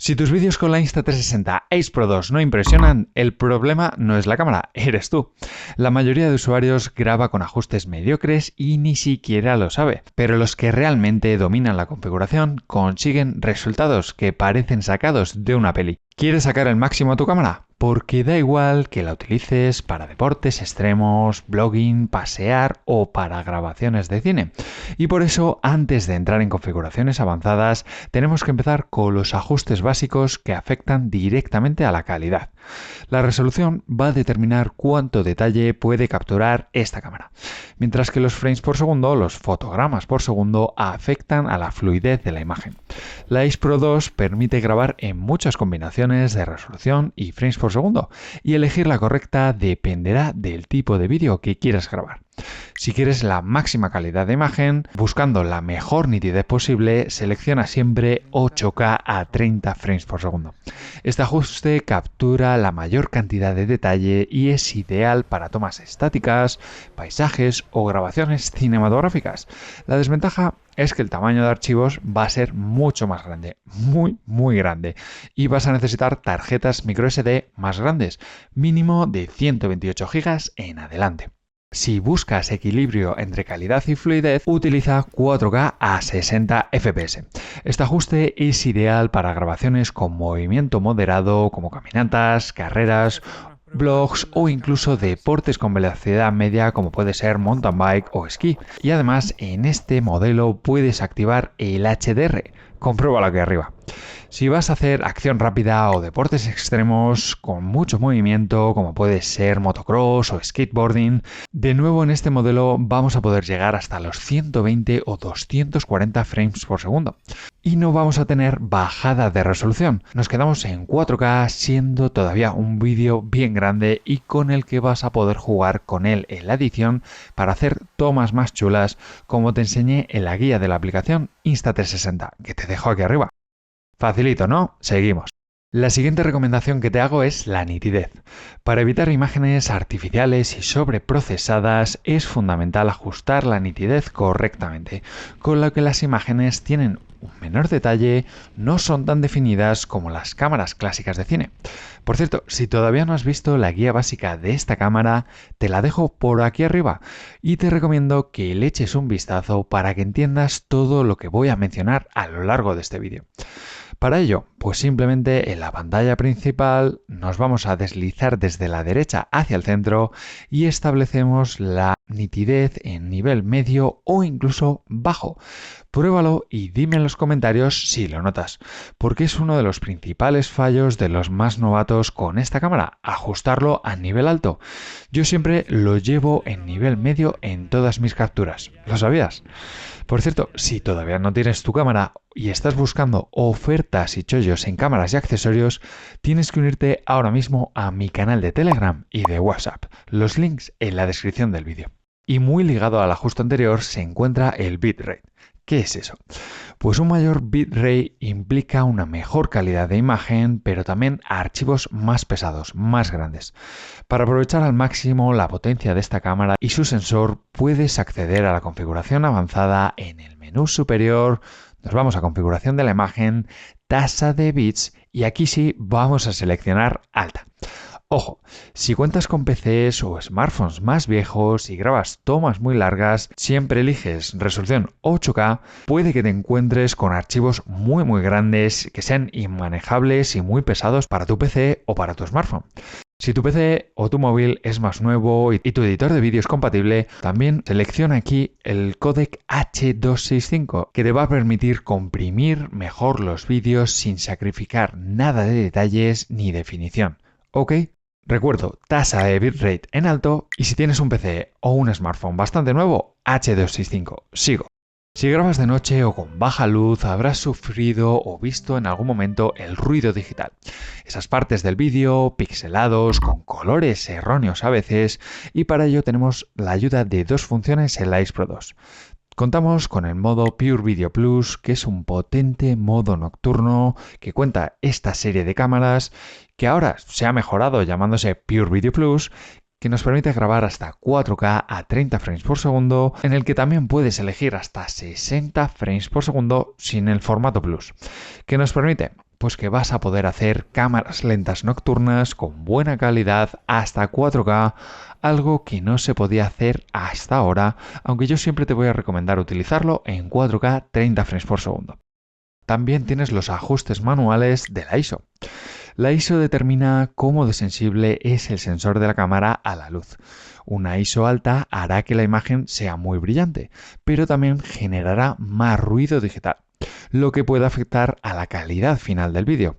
Si tus vídeos con la Insta360 Ace Pro 2 no impresionan, el problema no es la cámara, eres tú. La mayoría de usuarios graba con ajustes mediocres y ni siquiera lo sabe, pero los que realmente dominan la configuración consiguen resultados que parecen sacados de una peli. ¿Quieres sacar el máximo a tu cámara? Porque da igual que la utilices para deportes extremos, blogging, pasear o para grabaciones de cine. Y por eso, antes de entrar en configuraciones avanzadas, tenemos que empezar con los ajustes básicos que afectan directamente a la calidad. La resolución va a determinar cuánto detalle puede capturar esta cámara, mientras que los frames por segundo, los fotogramas por segundo, afectan a la fluidez de la imagen. La Ace Pro 2 permite grabar en muchas combinaciones de resolución y frames por segundo, y elegir la correcta dependerá del tipo de vídeo que quieras grabar. Si quieres la máxima calidad de imagen, buscando la mejor nitidez posible, selecciona siempre 8K a 30 frames por segundo. Este ajuste captura la mayor cantidad de detalle y es ideal para tomas estáticas, paisajes o grabaciones cinematográficas. La desventaja es que el tamaño de archivos va a ser mucho más grande, muy grande, y vas a necesitar tarjetas microSD más grandes, mínimo de 128 GB en adelante. Si buscas equilibrio entre calidad y fluidez, utiliza 4K a 60 FPS. Este ajuste es ideal para grabaciones con movimiento moderado como caminatas, carreras, blogs o incluso deportes con velocidad media como puede ser mountain bike o esquí. Y además en este modelo puedes activar el HDR. Compruébalo aquí arriba. Si vas a hacer acción rápida o deportes extremos con mucho movimiento, como puede ser motocross o skateboarding, de nuevo en este modelo vamos a poder llegar hasta los 120 o 240 frames por segundo. Y no vamos a tener bajada de resolución. Nos quedamos en 4K siendo todavía un vídeo bien grande y con el que vas a poder jugar con él en la edición para hacer tomas más chulas, como te enseñé en la guía de la aplicación Insta360, que te dejo aquí arriba. Facilito, ¿no? Seguimos. La siguiente recomendación que te hago es la nitidez. Para evitar imágenes artificiales y sobreprocesadas es fundamental ajustar la nitidez correctamente, con lo que las imágenes tienen un menor detalle, no son tan definidas como las cámaras clásicas de cine. Por cierto, si todavía no has visto la guía básica de esta cámara, te la dejo por aquí arriba y te recomiendo que le eches un vistazo para que entiendas todo lo que voy a mencionar a lo largo de este vídeo. Para ello, pues simplemente en la pantalla principal nos vamos a deslizar desde la derecha hacia el centro y establecemos la nitidez en nivel medio o incluso bajo. Pruébalo y dime en los comentarios si lo notas, porque es uno de los principales fallos de los más novatos con esta cámara, ajustarlo a nivel alto. Yo siempre lo llevo en nivel medio en todas mis capturas. ¿Lo sabías? Por cierto, si todavía no tienes tu cámara y estás buscando ofertas y chollos en cámaras y accesorios, tienes que unirte ahora mismo a mi canal de Telegram y de WhatsApp. Los links en la descripción del vídeo. Y muy ligado al ajuste anterior se encuentra el bitrate. ¿Qué es eso? Pues un mayor bitrate implica una mejor calidad de imagen, pero también archivos más pesados, más grandes. Para aprovechar al máximo la potencia de esta cámara y su sensor, puedes acceder a la configuración avanzada en el menú superior. Nos vamos a configuración de la imagen, tasa de bits y aquí sí vamos a seleccionar alta. Ojo, si cuentas con PCs o smartphones más viejos y grabas tomas muy largas, siempre eliges resolución 8K, puede que te encuentres con archivos muy grandes que sean inmanejables y muy pesados para tu PC o para tu smartphone. Si tu PC o tu móvil es más nuevo y tu editor de vídeo es compatible, también selecciona aquí el códec H265, que te va a permitir comprimir mejor los vídeos sin sacrificar nada de detalles ni definición. ¿Ok? Recuerdo, tasa de bitrate en alto y si tienes un PC o un smartphone bastante nuevo, H265. Sigo. Si grabas de noche o con baja luz, habrás sufrido o visto en algún momento el ruido digital. Esas partes del vídeo, pixelados, con colores erróneos a veces, y para ello tenemos la ayuda de dos funciones en la Ace Pro 2. Contamos con el modo Pure Video Plus, que es un potente modo nocturno que cuenta esta serie de cámaras, que ahora se ha mejorado llamándose Pure Video Plus, que nos permite grabar hasta 4K a 30 frames por segundo, en el que también puedes elegir hasta 60 frames por segundo sin el formato Plus, que nos permite Pues que vas a poder hacer cámaras lentas nocturnas con buena calidad hasta 4K, algo que no se podía hacer hasta ahora, aunque yo siempre te voy a recomendar utilizarlo en 4K 30 frames por segundo. También tienes los ajustes manuales de la ISO. La ISO determina cómo de sensible es el sensor de la cámara a la luz. Una ISO alta hará que la imagen sea muy brillante, pero también generará más ruido digital, lo que puede afectar a la calidad final del vídeo.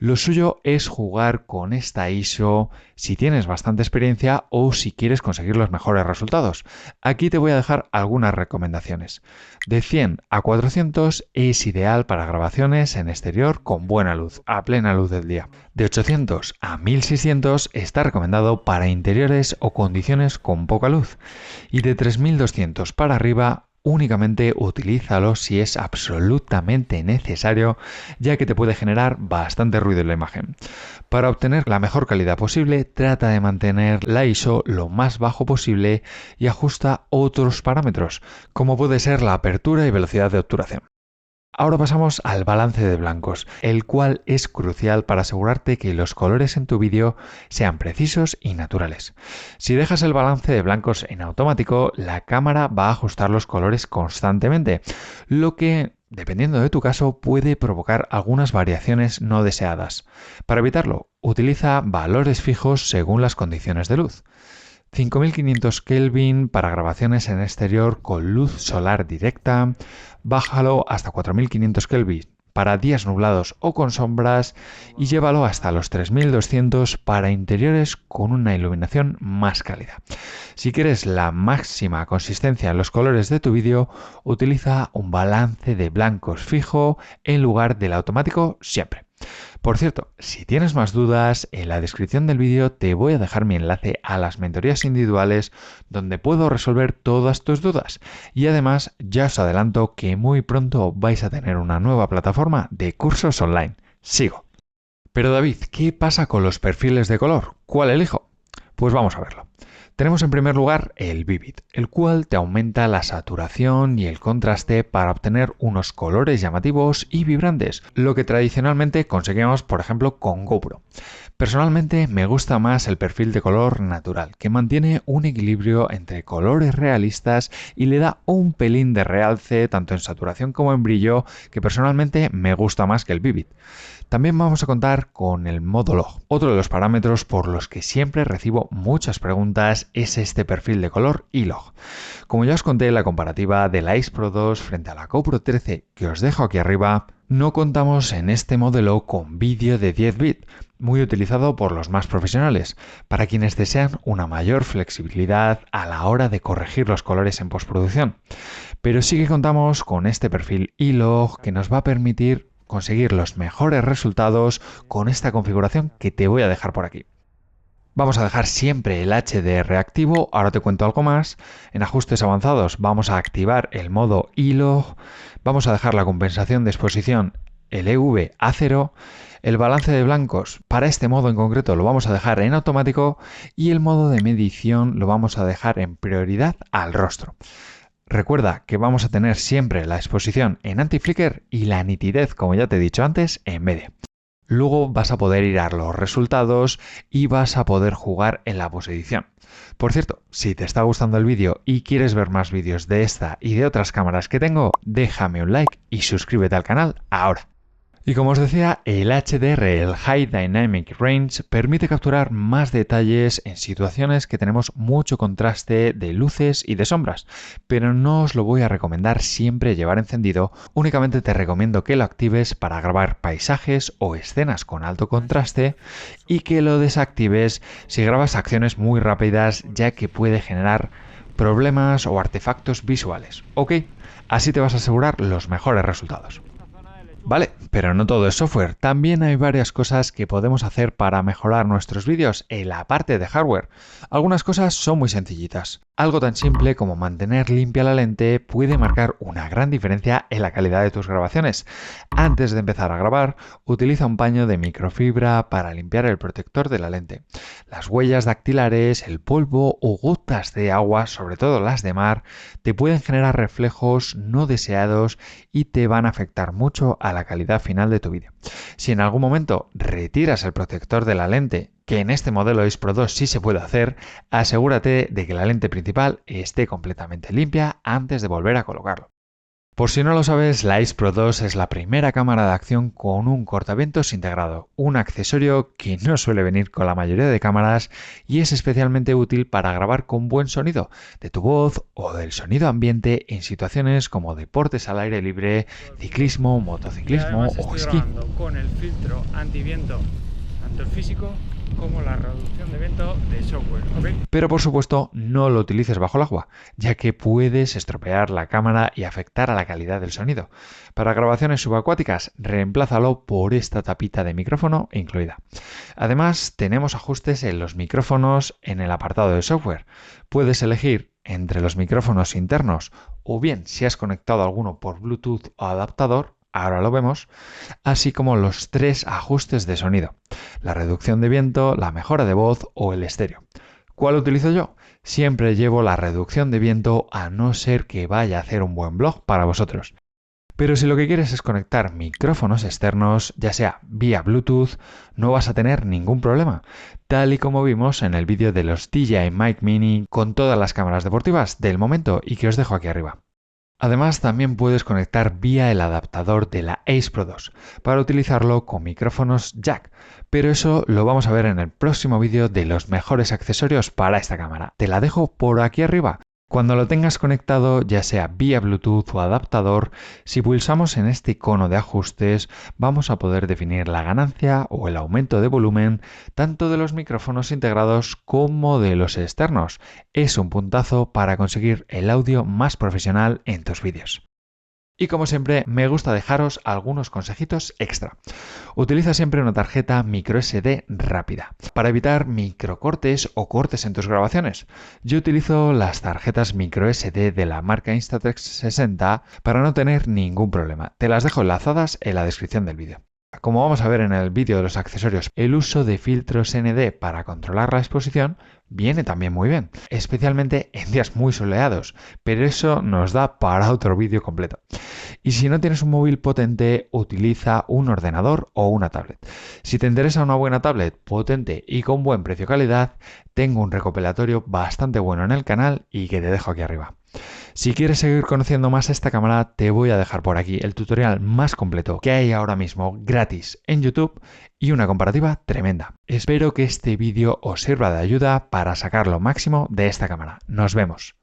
Lo suyo es jugar con esta ISO si tienes bastante experiencia o si quieres conseguir los mejores resultados. Aquí te voy a dejar algunas recomendaciones. De 100 a 400 es ideal para grabaciones en exterior con buena luz, a plena luz del día. De 800 a 1600 está recomendado para interiores o condiciones con poca luz. Y de 3200 para arriba únicamente utilízalo si es absolutamente necesario, ya que te puede generar bastante ruido en la imagen. Para obtener la mejor calidad posible, trata de mantener la ISO lo más bajo posible y ajusta otros parámetros, como puede ser la apertura y velocidad de obturación. Ahora pasamos al balance de blancos, el cual es crucial para asegurarte que los colores en tu vídeo sean precisos y naturales. Si dejas el balance de blancos en automático, la cámara va a ajustar los colores constantemente, lo que, dependiendo de tu caso, puede provocar algunas variaciones no deseadas. Para evitarlo, utiliza valores fijos según las condiciones de luz. 5500 Kelvin para grabaciones en exterior con luz solar directa, bájalo hasta 4500 Kelvin para días nublados o con sombras y llévalo hasta los 3200 para interiores con una iluminación más cálida. Si quieres la máxima consistencia en los colores de tu vídeo, utiliza un balance de blancos fijo en lugar del automático siempre. Por cierto, si tienes más dudas, en la descripción del vídeo te voy a dejar mi enlace a las mentorías individuales donde puedo resolver todas tus dudas. Y además, ya os adelanto que muy pronto vais a tener una nueva plataforma de cursos online. Sigo. Pero David, ¿qué pasa con los perfiles de color? ¿Cuál elijo? Pues vamos a verlo. Tenemos en primer lugar el Vivid, el cual te aumenta la saturación y el contraste para obtener unos colores llamativos y vibrantes, lo que tradicionalmente conseguíamos, por ejemplo, con GoPro. Personalmente me gusta más el perfil de color natural, que mantiene un equilibrio entre colores realistas y le da un pelín de realce tanto en saturación como en brillo, que personalmente me gusta más que el Vivid. También vamos a contar con el modo log. Otro de los parámetros por los que siempre recibo muchas preguntas es este perfil de color y log. Como ya os conté en la comparativa de la Ace Pro 2 frente a la GoPro 13 que os dejo aquí arriba, no contamos en este modelo con vídeo de 10 bits, muy utilizado por los más profesionales, para quienes desean una mayor flexibilidad a la hora de corregir los colores en postproducción. Pero sí que contamos con este perfil iLog que nos va a permitir conseguir los mejores resultados con esta configuración que te voy a dejar por aquí. Vamos a dejar siempre el HDR activo, ahora te cuento algo más. En ajustes avanzados vamos a activar el modo iLog, vamos a dejar la compensación de exposición, el EV a 0, el balance de blancos para este modo en concreto lo vamos a dejar en automático y el modo de medición lo vamos a dejar en prioridad al rostro. Recuerda que vamos a tener siempre la exposición en anti-flicker y la nitidez, como ya te he dicho antes, en media. Luego vas a poder ir a los resultados y vas a poder jugar en la posedición. Por cierto, si te está gustando el vídeo y quieres ver más vídeos de esta y de otras cámaras que tengo, déjame un like y suscríbete al canal ahora. Y como os decía, el HDR, el High Dynamic Range, permite capturar más detalles en situaciones que tenemos mucho contraste de luces y de sombras, pero no os lo voy a recomendar siempre llevar encendido, únicamente te recomiendo que lo actives para grabar paisajes o escenas con alto contraste y que lo desactives si grabas acciones muy rápidas, ya que puede generar problemas o artefactos visuales. ¿Ok? Así te vas a asegurar los mejores resultados. Vale, pero no todo es software, también hay varias cosas que podemos hacer para mejorar nuestros vídeos en la parte de hardware. Algunas cosas son muy sencillitas. Algo tan simple como mantener limpia la lente puede marcar una gran diferencia en la calidad de tus grabaciones. Antes de empezar a grabar, utiliza un paño de microfibra para limpiar el protector de la lente. Las huellas dactilares, el polvo o gotas de agua, sobre todo las de mar, te pueden generar reflejos no deseados y te van a afectar mucho a la la calidad final de tu vídeo. Si en algún momento retiras el protector de la lente, que en este modelo Ace Pro 2 sí se puede hacer, asegúrate de que la lente principal esté completamente limpia antes de volver a colocarlo. Por si no lo sabes, la Ace Pro 2 es la primera cámara de acción con un cortavientos integrado, un accesorio que no suele venir con la mayoría de cámaras y es especialmente útil para grabar con buen sonido de tu voz o del sonido ambiente en situaciones como deportes al aire libre, ciclismo, motociclismo o esquí. Con el filtro antiviento, tanto el físico como la reducción de viento de software, ¿ok? Pero por supuesto no lo utilices bajo el agua, ya que puedes estropear la cámara y afectar a la calidad del sonido. Para grabaciones subacuáticas, reemplázalo por esta tapita de micrófono incluida. Además, tenemos ajustes en los micrófonos en el apartado de software. Puedes elegir entre los micrófonos internos o bien si has conectado alguno por Bluetooth o adaptador, ahora lo vemos, así como los 3 ajustes de sonido: la reducción de viento, la mejora de voz o el estéreo. ¿Cuál utilizo yo? Siempre llevo la reducción de viento a no ser que vaya a hacer un buen vlog para vosotros. Pero si lo que quieres es conectar micrófonos externos, ya sea vía Bluetooth, no vas a tener ningún problema, tal y como vimos en el vídeo de los DJI Mic Mini con todas las cámaras deportivas del momento y que os dejo aquí arriba. Además, también puedes conectar vía el adaptador de la Ace Pro 2 para utilizarlo con micrófonos jack, pero eso lo vamos a ver en el próximo vídeo de los mejores accesorios para esta cámara. Te la dejo por aquí arriba. Cuando lo tengas conectado, ya sea vía Bluetooth o adaptador, si pulsamos en este icono de ajustes, vamos a poder definir la ganancia o el aumento de volumen tanto de los micrófonos integrados como de los externos. Es un puntazo para conseguir el audio más profesional en tus vídeos. Y como siempre, me gusta dejaros algunos consejitos extra. Utiliza siempre una tarjeta microSD rápida para evitar microcortes o cortes en tus grabaciones. Yo utilizo las tarjetas microSD de la marca Insta360 para no tener ningún problema. Te las dejo enlazadas en la descripción del vídeo. Como vamos a ver en el vídeo de los accesorios, el uso de filtros ND para controlar la exposición viene también muy bien, especialmente en días muy soleados, pero eso nos da para otro vídeo completo. Y si no tienes un móvil potente, utiliza un ordenador o una tablet. Si te interesa una buena tablet potente y con buen precio-calidad, tengo un recopilatorio bastante bueno en el canal y que te dejo aquí arriba. Si quieres seguir conociendo más esta cámara, te voy a dejar por aquí el tutorial más completo que hay ahora mismo gratis en YouTube y una comparativa tremenda. Espero que este vídeo os sirva de ayuda para sacar lo máximo de esta cámara. Nos vemos.